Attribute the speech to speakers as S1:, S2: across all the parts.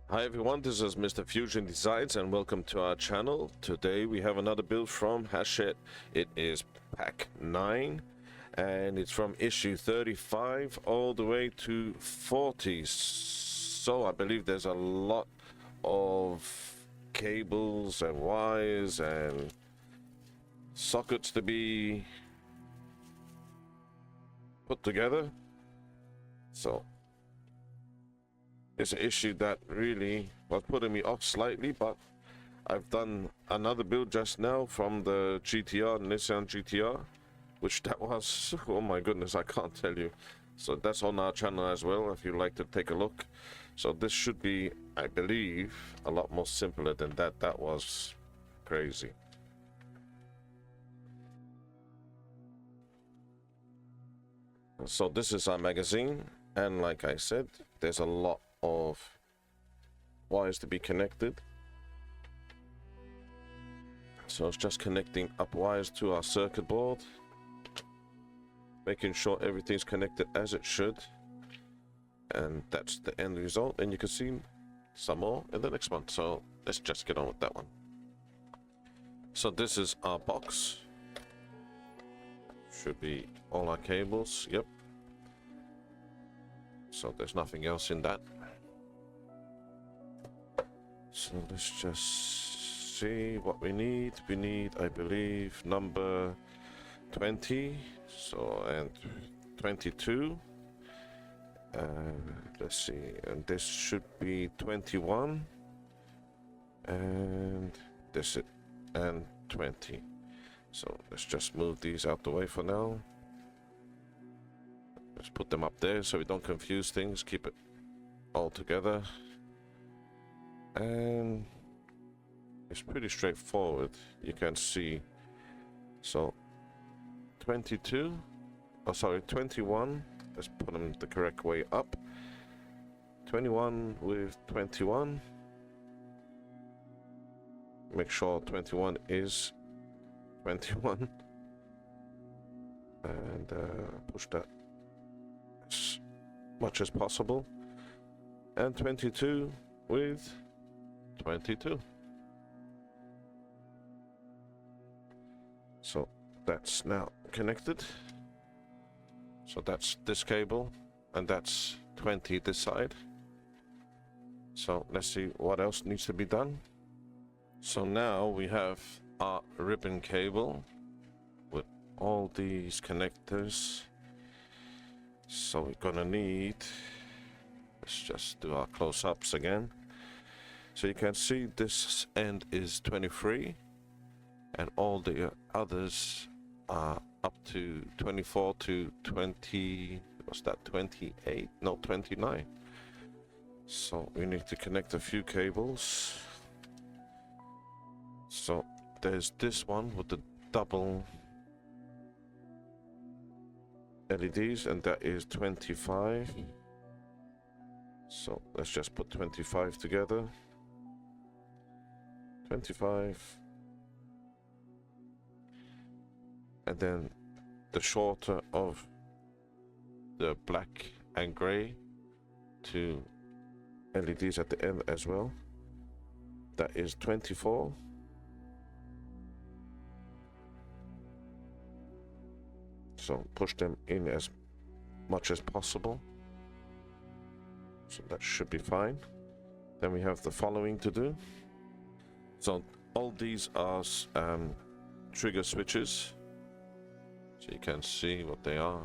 S1: Hi everyone, this is Mr. Fusion Designs and welcome to our channel. Today we have another build from Hachette. It is pack 9 and it's from issue 35 all the way to 40. So I believe there's a lot of cables and wires and sockets to be put together. So it's an issue that really was putting me off slightly, but I've done another build just now from the GTR, Nissan GTR, which that was, oh my goodness, I can't tell you. So that's on our channel as well, if you'd like to take a look. So this should be, I believe, a lot more simpler than that. That was crazy. So this is our magazine, and like I said, there's a lot of wires to be connected. So it's just connecting up wires to our circuit board, making sure everything's connected as it should, and that's the end result. And you can see some more in the next one, so let's just get on with that one. So this is our box. Should be all our cables. Yep. So there's nothing else in that. So let's just see what we need. We need, I believe, number 20. So, and 22. Let's see, and this should be 21. And this is, and 20. So let's just move these out the way for now. Let's put them up there so we don't confuse things. Keep it all together. And it's pretty straightforward, you can see. So 22, oh sorry, 21. Let's put them the correct way up. 21 with 21. Make sure 21 is 21. And push that as much as possible. And 22 with 22. So that's now connected. So that's this cable, and that's 20 this side. So let's see what else needs to be done. So now we have our ribbon cable with all these connectors. So we're gonna need, let's just do our close-ups again. So you can see this end is 23 and all the others are up to 24 to 20, what's that, 28? No, 29. So we need to connect a few cables. So there's this one with the double LEDs, and that is 25. So let's just put 25 together. 25. And then the shorter of the black and gray, two LEDs at the end as well. That is 24. So push them in as much as possible. So that should be fine. Then we have the following to do. So all these are trigger switches. So you can see what they are.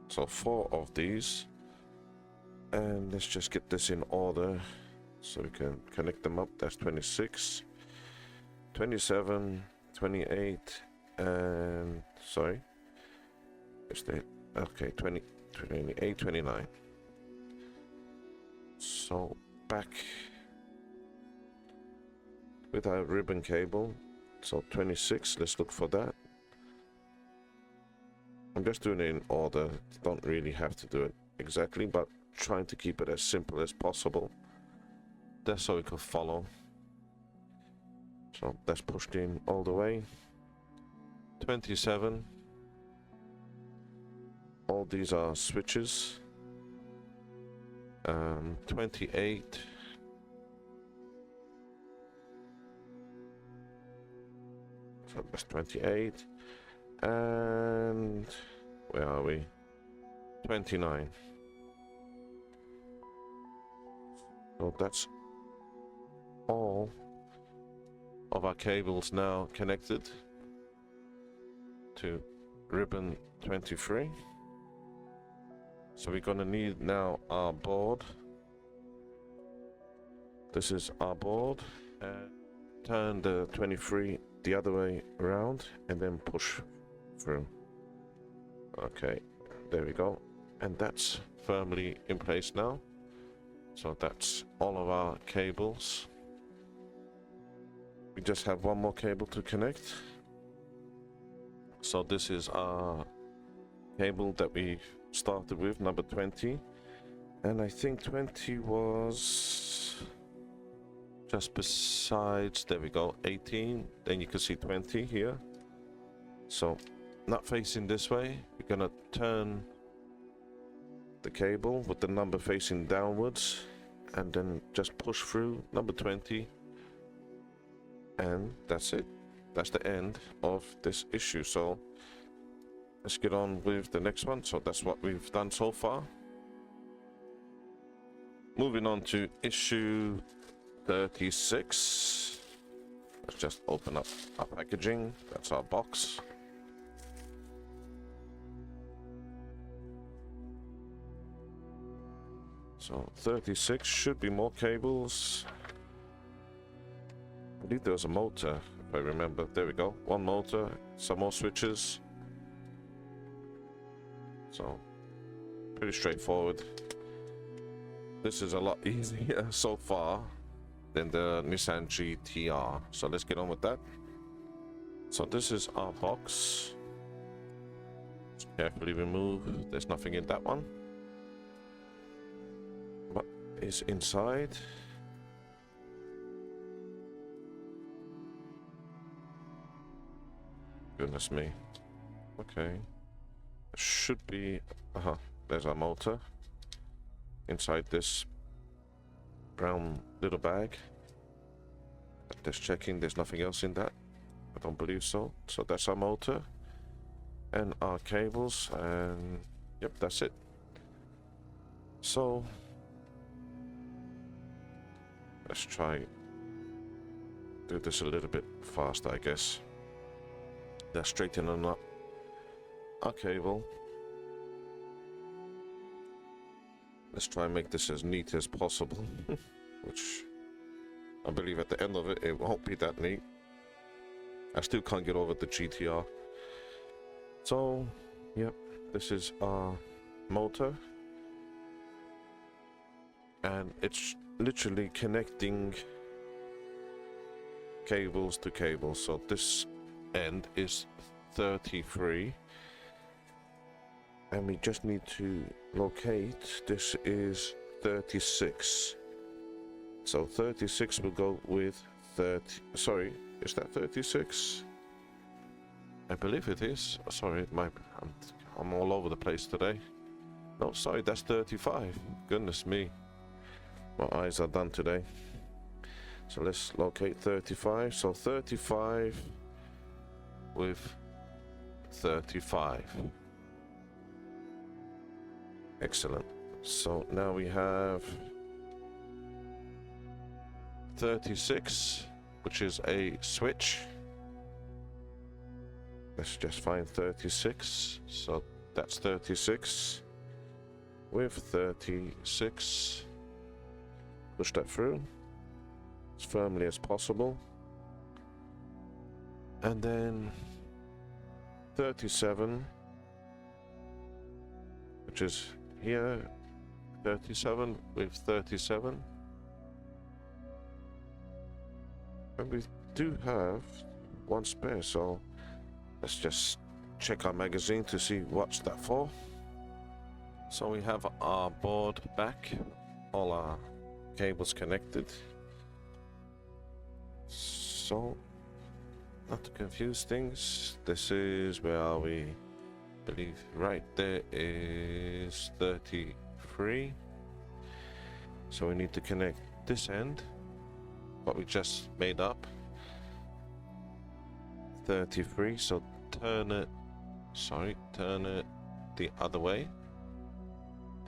S1: So 4 of these. And let's just get this in order so we can connect them up. That's 26, 27, 28, and sorry. Okay, 20, 28, 29. So back with our ribbon cable. So 26, let's look for that. I'm just doing it in order. Don't really have to do it exactly, but trying to keep it as simple as possible. That's so we can follow. So that's pushed in all the way. 27. All these are switches. 28. So that's 28. And where are we? 29. So that's all of our cables now connected to ribbon 23. So we're going to need now our board. This is our board, and turn the 23 the other way around and then push through. Okay, there we go, and that's firmly in place now. So that's all of our cables. We just have one more cable to connect. So this is our cable that we started with, number 20, and I think 20 was just besides, there we go, 18. Then you can see 20 here. So not facing this way, we're gonna turn the cable with the number facing downwards and then just push through number 20, and that's it. That's the end of this issue. So let's get on with the next one. So that's what we've done so far. Moving on to issue 36. Let's just open up our packaging. That's our box. So 36 should be more cables. I believe there was a motor, if I remember. There we go. One motor, some more switches. So pretty straightforward. This is a lot easier so far than the Nissan GTR. So let's get on with that. So this is our box. Just carefully remove. There's nothing in that one. What is inside? Goodness me. Okay. Should be... there's our motor. Inside this brown little bag. Just checking, there's nothing else in that. I don't believe so. So that's our motor. And our cables, and... yep, that's it. So... let's try... do this a little bit faster, I guess. Let's straighten up our cable. Let's try and make this as neat as possible. Which I believe at the end of it, it won't be that neat. I still can't get over the GTR. So, yep, this is our motor. And it's literally connecting cables to cables. So this end is 33. And we just need to locate, this is 36. So 36 will go with 30, sorry, is that 36? I believe it is. Sorry, I'm all over the place today. No, sorry, that's 35. Goodness me. My eyes are done today. So let's locate 35. So 35 with 35. Excellent. So now we have 36, which is a switch. Let's just find 36. So that's 36 with 36. Push that through as firmly as possible. And then 37, which is here, 37 with 37. And we do have one spare, so let's just check our magazine to see what's that for. So we have our board back, all our cables connected. So, not to confuse things, this is, where are we? I believe right there is 33. So we need to connect this end, what we just made up, 33, so turn it, turn it the other way,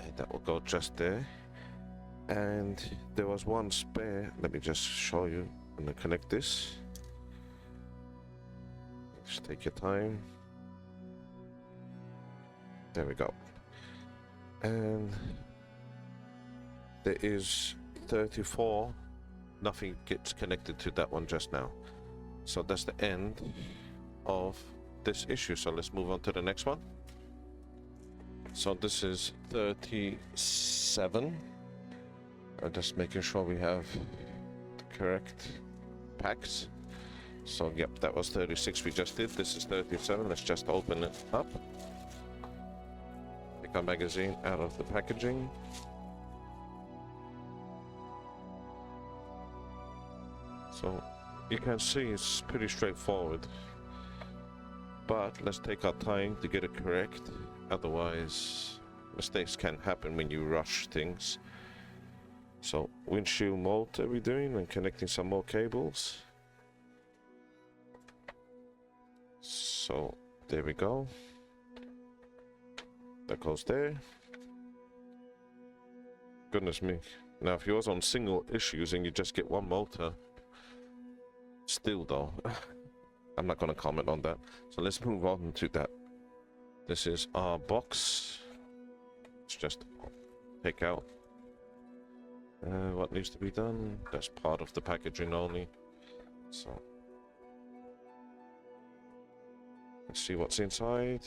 S1: and that will go just there. And there was one spare, let me just show you. I'm gonna connect this. Just take your time. There we go. And there is 34. Nothing gets connected to that one just now. So that's the end of this issue. So let's move on to the next one. So this is 37. I'm just making sure we have the correct packs. So yep, that was 36 we just did. This is 37. Let's just open it up. Take our magazine out of the packaging. So you can see it's pretty straightforward, but let's take our time to get it correct. Otherwise, mistakes can happen when you rush things. So windshield motor we're doing and connecting some more cables. So there we go. That goes there. Goodness me. Now if yours on single issues and you just get one motor, still though, I'm not going to comment on that. So let's move on to that. This is our box. Let's just take out what needs to be done. That's part of the packaging only. So let's see what's inside.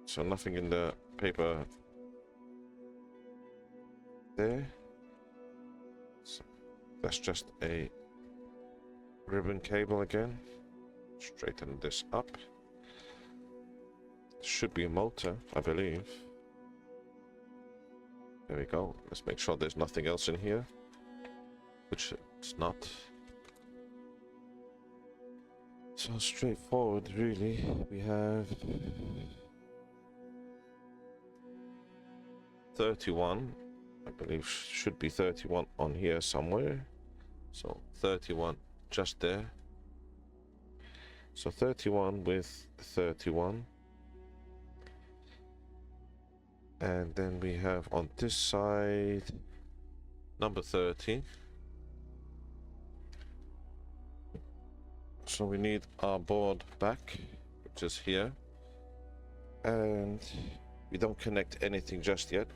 S1: So nothing in the paper there. So that's just a ribbon cable again. Straighten this up. Should be a motor, I believe. There we go. Let's make sure there's nothing else in here, which it's not. So straightforward, really. We have 31. I believe should be 31 on here somewhere. So 31 just there. So 31 with 31. And then we have on this side number 30. So we need our board back, which is here. And we don't connect anything just yet.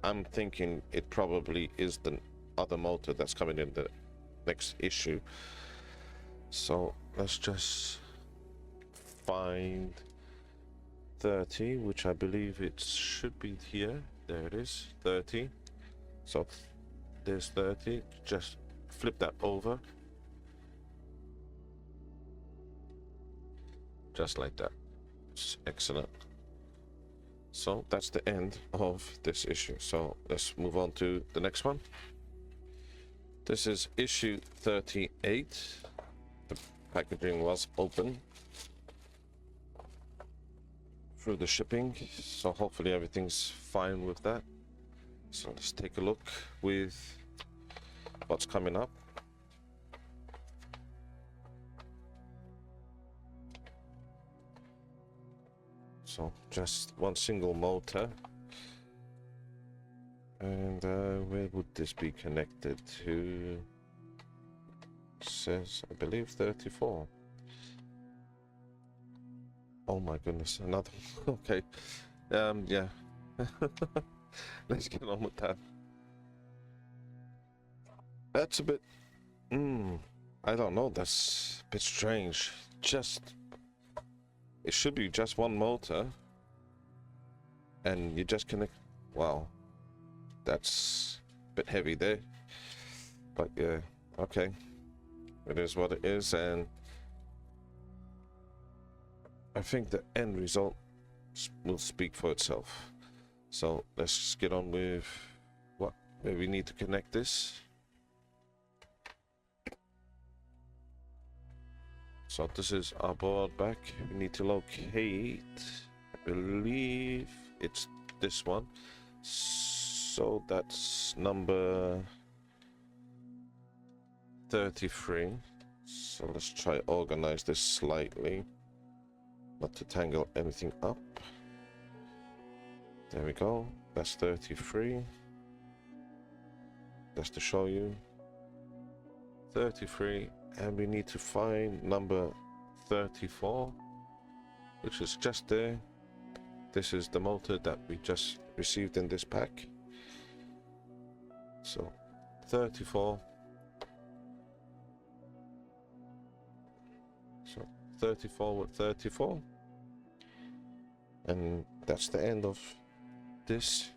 S1: I'm thinking it probably is the other motor that's coming in the next issue. So let's just find 30, which I believe it should be here. There it is, 30. So there's 30. Just flip that over. Just like that. Excellent. So that's the end of this issue. So let's move on to the next one. This is issue 38. The packaging was open through the shipping, so hopefully everything's fine with that. So let's take a look with what's coming up. So just one single motor. And where would this be connected to? It says, I believe 34. Oh my goodness, another. Okay. Yeah. Let's get on with that. That's a bit. I don't know. That's a bit strange. It should be just one motor. And you just connect. Wow. That's a bit heavy there. But yeah, okay. It is what it is, and I think the end result will speak for itself. So let's get on with where we need to connect this. So this is our board back. We need to locate, I believe it's this one. So that's number 33. So let's try organize this slightly, not to tangle anything up. There we go. That's 33. Just to show you. 33, and we need to find number 34, which is just there. This is the motor that we just received in this pack. So 34. So 34 with 34. And that's the end of this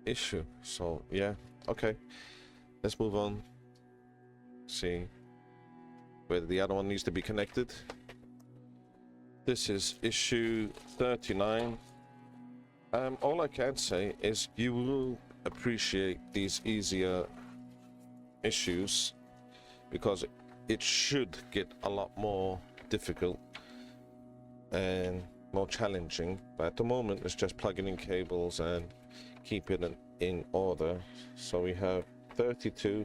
S1: issue. So yeah, okay. Let's move on. See whether the other one needs to be connected. This is issue 39. All I can say is you will appreciate these easier issues because it should get a lot more difficult and more challenging, but at the moment it's just plugging in cables and keeping it in order. So we have 32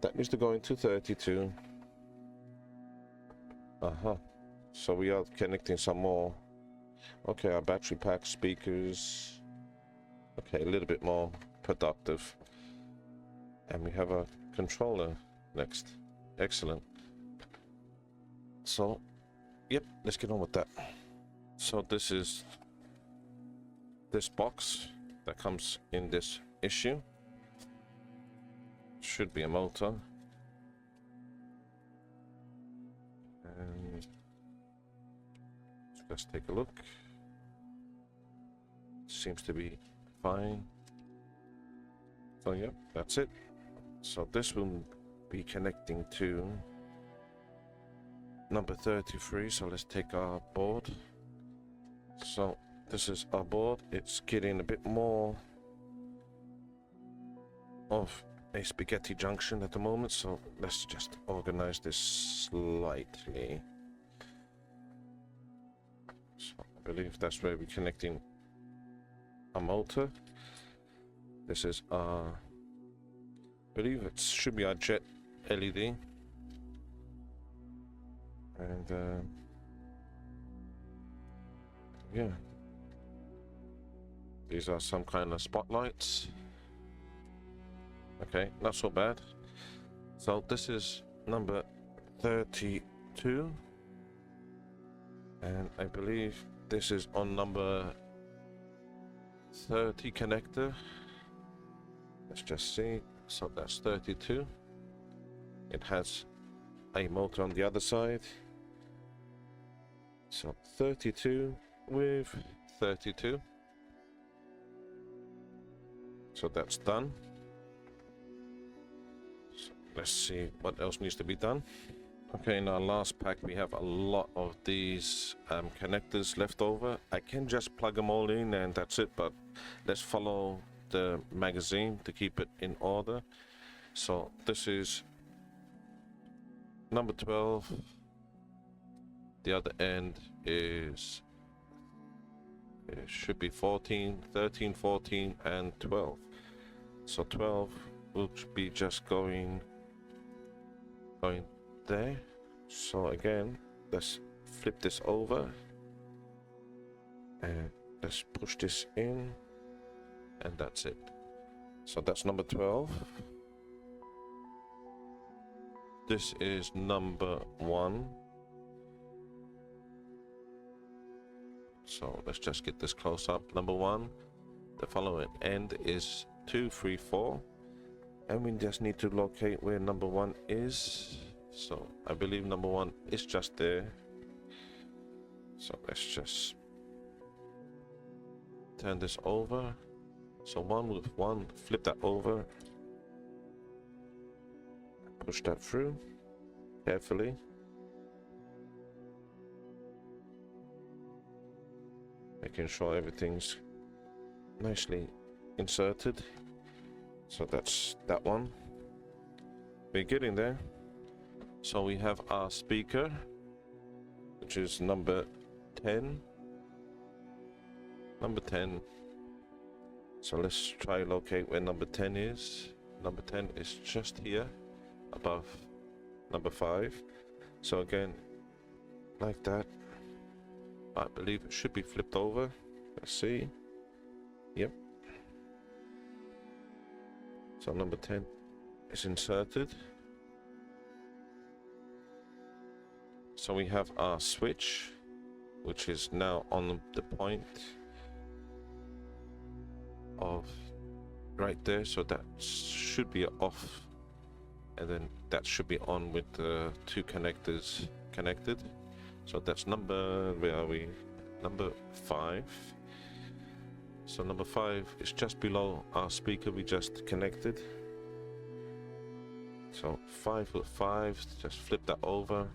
S1: that needs to go into 32. So we are connecting some more. Okay, our battery pack, speakers. Okay, a little bit more productive. And we have a controller next. Excellent. So, yep, let's get on with that. So this is this box that comes in this issue. Should be a motor. And let's take a look. Seems to be fine. So yeah, that's it. So this will be connecting to number 33. So let's take our board. So this is our board. It's getting a bit more of a spaghetti junction at the moment, so let's just organize this slightly. So I believe that's where we're connecting a motor. This is our, I believe it should be our jet LED, and yeah, these are some kind of spotlights. Okay, not so bad. So this is number 32, and I believe this is on number 30 connector. Let's just see. So that's 32. It has a motor on the other side. So 32 with 32. So that's done. Let's see what else needs to be done. Okay, in our last pack we have a lot of these connectors left over. I can just plug them all in and that's it, but let's follow the magazine to keep it in order. So this is number 12. The other end is, it should be 14, 13, 14 and 12. So 12 will be just going there. So again, let's flip this over and let's push this in, and that's it. So that's number 12. This is number 1. So let's just get this close up. Number 1. The following end is 2, 3, 4. And we just need to locate where number 1 is. So I believe number 1 is just there. So let's just turn this over. So 1 with 1, flip that over. Push that through carefully. Making sure everything's nicely inserted. So that's that one. We're getting there. So we have our speaker, which is number 10. Number 10. So let's try locate where number 10 is. Number 10 is just here above number 5. So again, like that. I believe it should be flipped over. Let's see. Yep. So number 10 is inserted. So we have our switch, which is now on the point of right there. So that should be off, and then that should be on with the 2 connectors connected. So that's number, where are we? Number 5. So number 5 is just below our speaker we just connected. So 5 with 5, just flip that over.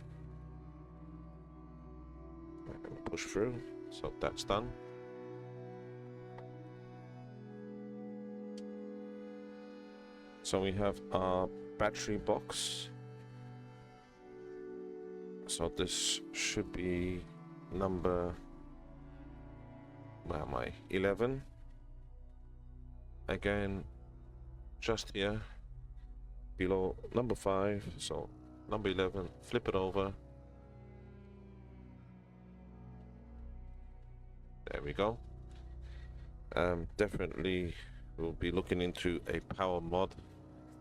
S1: And push through. So that's done. So we have our battery box. So this should be number, where am I? 11. Again, just here below number 5. So number 11, flip it over. There we go. Definitely we'll be looking into a power mod,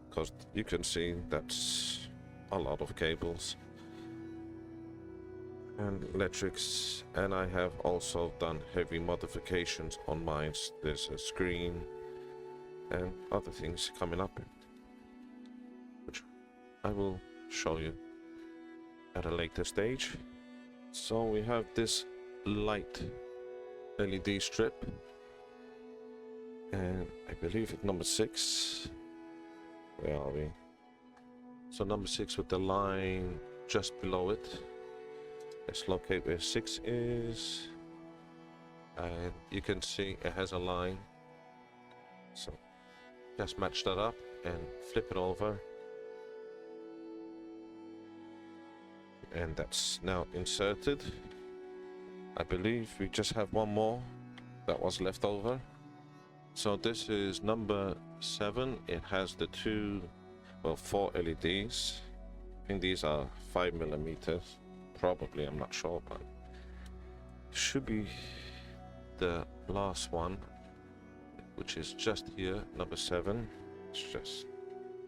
S1: because you can see that's a lot of cables and electrics, and I have also done heavy modifications on mine. There's a screen and other things coming up, which I will show you at a later stage. So we have this light LED strip, and I believe it's number 6. Where are we? So number 6 with the line just below it. Let's locate where 6 is, and you can see it has a line. So just match that up and flip it over, and that's now inserted. I believe we just have one more that was left over. So this is number 7. It has the 4 LEDs. I think these are 5mm. Probably, I'm not sure, but should be the last one, which is just here, number 7. Let's just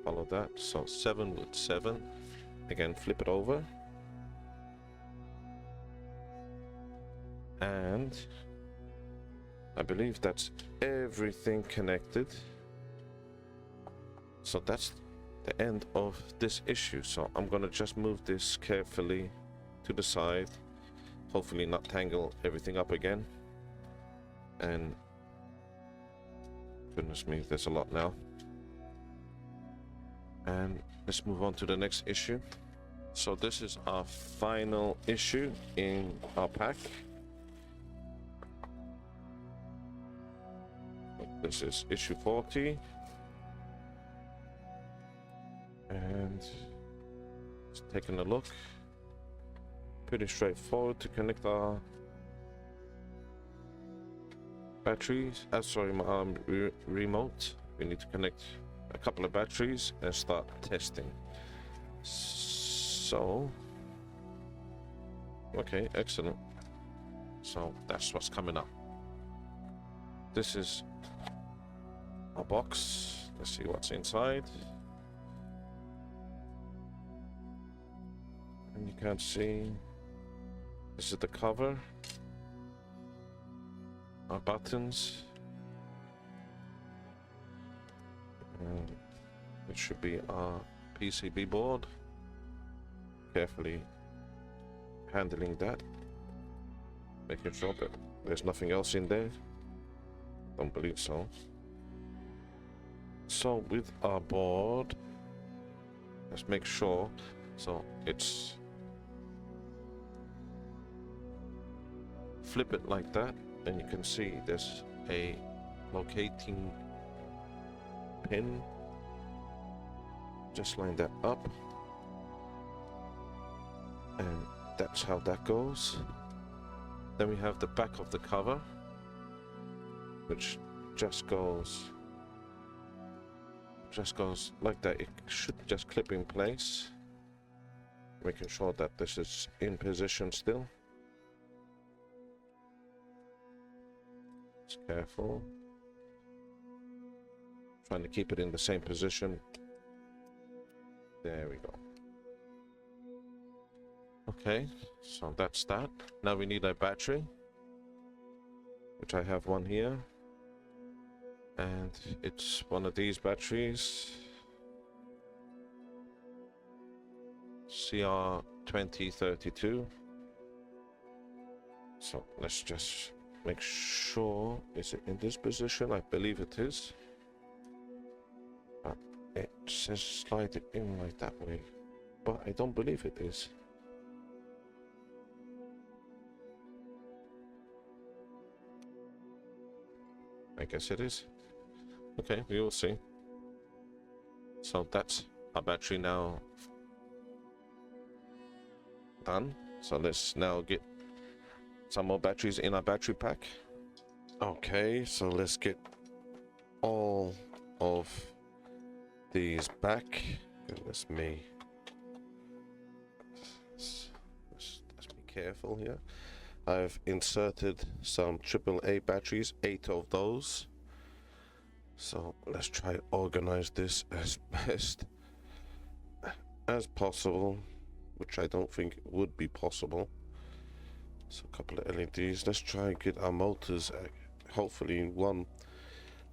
S1: follow that. So 7 with 7. Again, flip it over. And I believe that's everything connected. So that's the end of this issue. So I'm gonna just move this carefully to the side, hopefully not tangle everything up again. And goodness me, there's a lot now. And let's move on to the next issue. So this is our final issue in our pack. This is issue 40, and just taking a look. Pretty straightforward to connect our batteries. Sorry, my remote. We need to connect a couple of batteries and start testing. So, okay, excellent. So that's what's coming up. This is our box. Let's see what's inside. And you can't see. This is the cover. Our buttons. And it should be our PCB board. Carefully handling that. Making sure that there's nothing else in there. Don't believe so. So with our board, let's make sure. So it's flip it like that, and you can see there's a locating pin. Just line that up, and that's how that goes. Then we have the back of the cover, which just goes like that. It should just clip in place. making sure that this is in position still. Just careful. Trying to keep it in the same position. There we go. Okay, so that's that. Now we need a battery, which I have one here. And it's one of these batteries. CR2032. So let's just make sure, is it in this position? I believe it is. But it says slide it in like that way, but I don't believe it is. I guess it is. Okay, we will see. So that's our battery now done. So let's now get some more batteries in our battery pack. Okay, so let's get all of these back. Goodness me. Let's be careful here. I've inserted some AAA batteries, 8 of those. So let's try to organize this as best as possible, which I don't think would be possible. So a couple of LEDs. Let's try and get our motors hopefully in one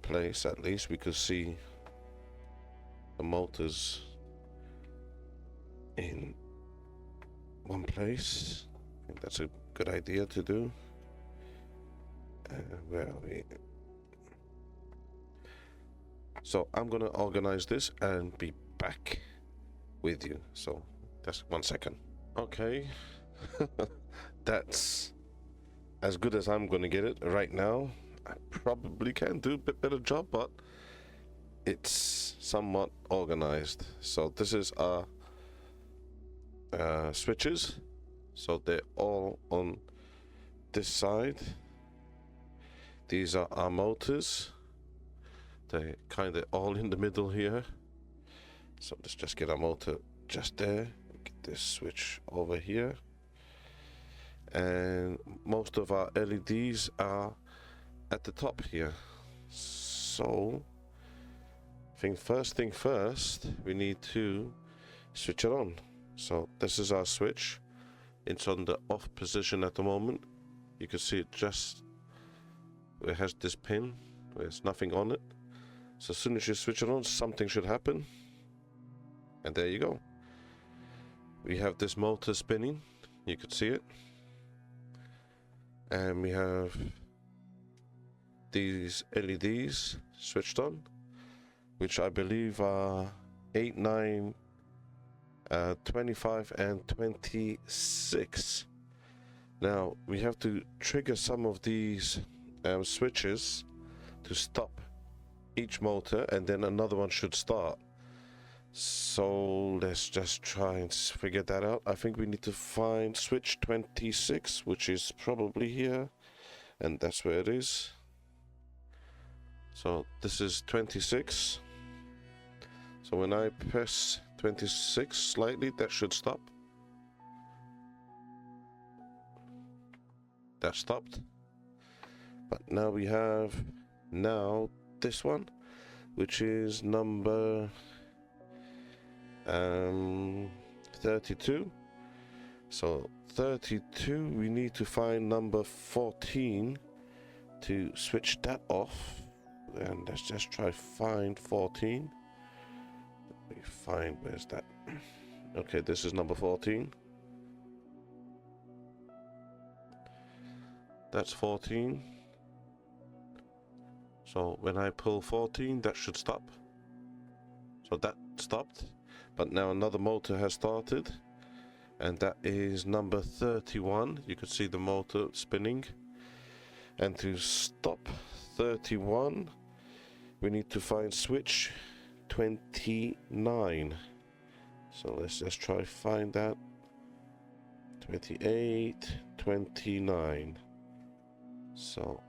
S1: place at least. We could see the motors in one place. I think that's a good idea to do. Where are we? So I'm gonna organize this and be back with you. So just 1 second. Okay. That's as good as I'm gonna get it right now. I probably can do a bit better job, but it's somewhat organized. So this is our switches. So they're all on this side. These are our motors. They're kind of all in the middle here. So let's just get our motor just there. Get this switch over here. And most of our LEDs are at the top here. So I think first thing first, we need to switch it on. So this is our switch. It's on the off position at the moment. You can see it just where it has this pin. There's nothing on it. So as soon as you switch it on, something should happen. And there you go. We have this motor spinning. You could see it. And we have these LEDs switched on, which I believe are 8, 9, 25 and 26. Now we have to trigger some of these switches to stop each motor, and then another one should start. So let's just try and figure that out. I think we need to find switch 26, which is probably here, and that's where it is. So this is 26. So when I press 26 slightly, that should stop. That stopped. But now we have this one, which is number 32. So 32, we need to find number 14 to switch that off. And let's just try find 14. Let me find, where's that? Okay, this is number 14. That's 14. So when I pull 14, that should stop. So that stopped. But now another motor has started. And that is number 31. You can see the motor spinning. And to stop 31, we need to find switch 29. So let's just try find that. 28, 29. So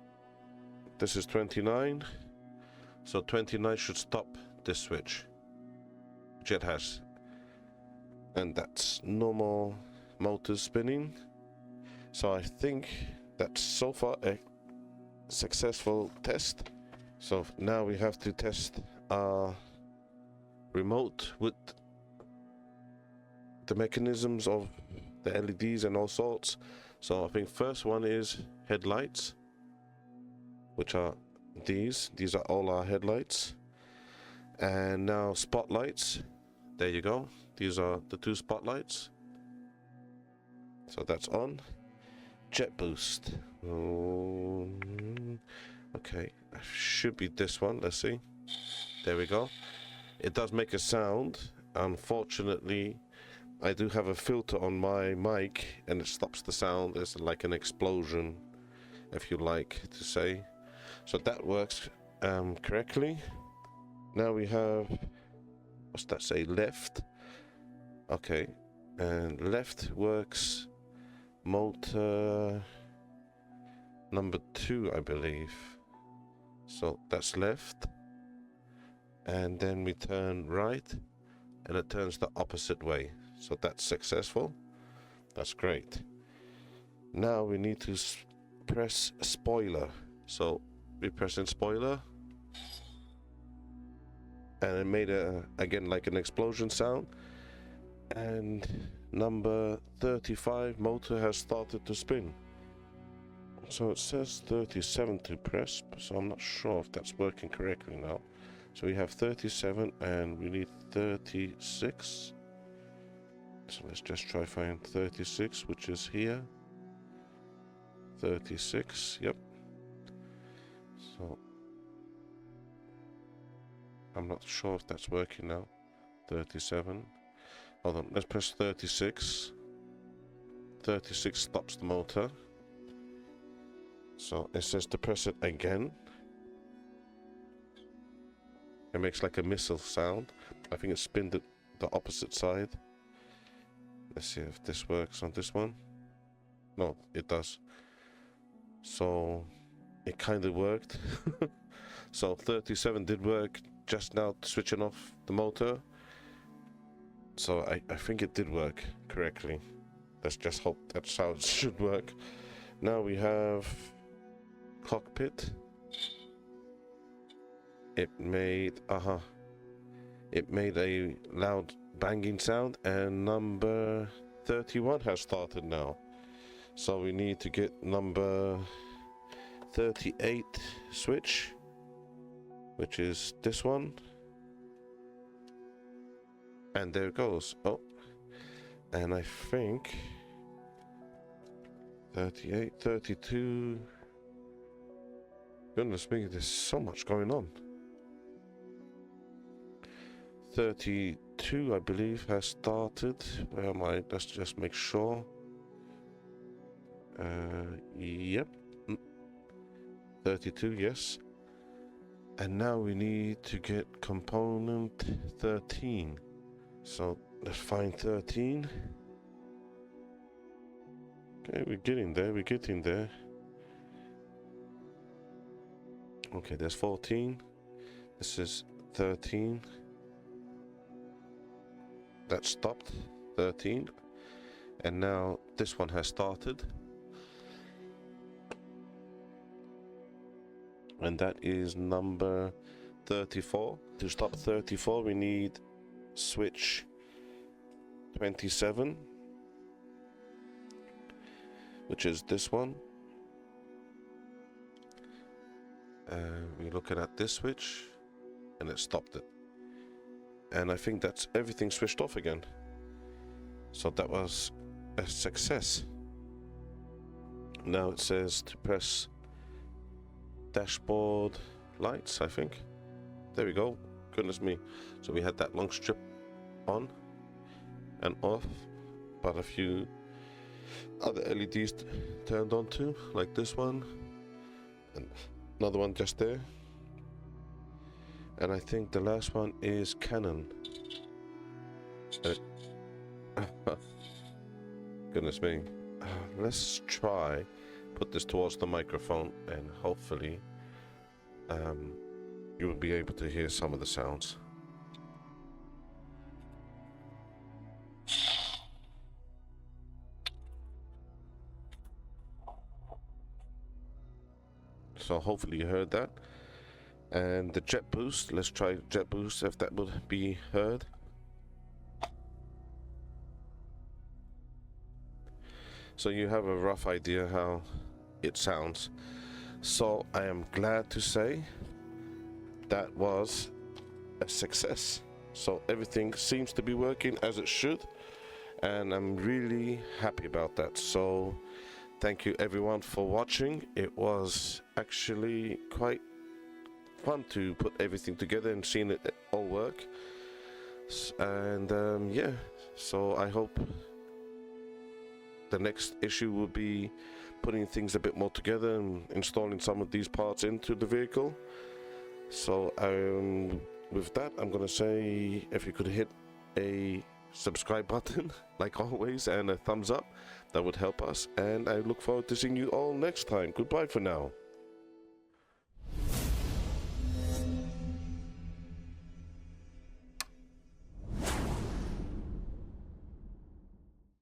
S1: this is 29. So 29 should stop this switch, which it has. and that's normal motor spinning. So I think that's so far a successful test. So now we have to test our remote with the mechanisms of the LEDs and all sorts. So I think first one is headlights, which are these are all our headlights. And now spotlights, there you go, these are the 2 spotlights, so that's on. Jet boost, okay, should be this one, let's see, there we go. It does make a sound. Unfortunately, I do have a filter on my mic and it stops the sound. There's like an explosion, if you like to say. So that works correctly. Now we have, what's that say, left. Okay, and left works motor number 2, I believe. So that's left. And then we turn right and it turns the opposite way. So that's successful. That's great. Now we need to press spoiler. So we press in spoiler and it made again like an explosion sound. And number 35 motor has started to spin. So it says 37 to press, so I'm not sure if that's working correctly now. So we have 37 and we need 36. So let's just try find 36, which is here. 36, yep. So I'm not sure if that's working now. 37. Hold on, let's press 36. 36 stops the motor. So it says to press it again. It makes like a missile sound. I think it spins it the opposite side. Let's see if this works on this one. No, it does. So it kind of worked. So 37 did work just now, switching off the motor. So I think it did work correctly. Let's just hope that's how it should work. Now we have cockpit. It made a loud banging sound, and number 31 has started now. So we need to get number 38 switch, which is this one. And there it goes. Oh, and I think 38, 32. Goodness me, there's so much going on. 32, I believe, has started. Where am I? Let's just make sure. Yep. 32, yes. And now we need to get component 13. So let's find 13. Okay, we're getting there. Okay, there's 14. This is 13. That stopped. 13. And now this one has started. And that is number 34. To stop 34, we need switch 27, which is this one. We're looking at this switch and it stopped it. And I think that's everything switched off again. So that was a success. Now it says to press dashboard lights, I think. There we go. Goodness me. So we had that long strip on and off, but a few other LEDs turned on too, like this one and another one just there. And I think the last one is Canon. Goodness me. Let's try put this towards the microphone and hopefully you will be able to hear some of the sounds. so hopefully you heard that. And the jet boost, let's try jet boost if that would be heard. So you have a rough idea how it sounds. So I am glad to say that was a success. So everything seems to be working as it should, and I'm really happy about that. So thank you everyone for watching. It was actually quite fun to put everything together and seeing it all work. And yeah, so I hope the next issue will be putting things a bit more together and installing some of these parts into the vehicle. So with that, I'm gonna say if you could hit a subscribe button like always and a thumbs up, that would help us, and I look forward to seeing you all next time. Goodbye for now.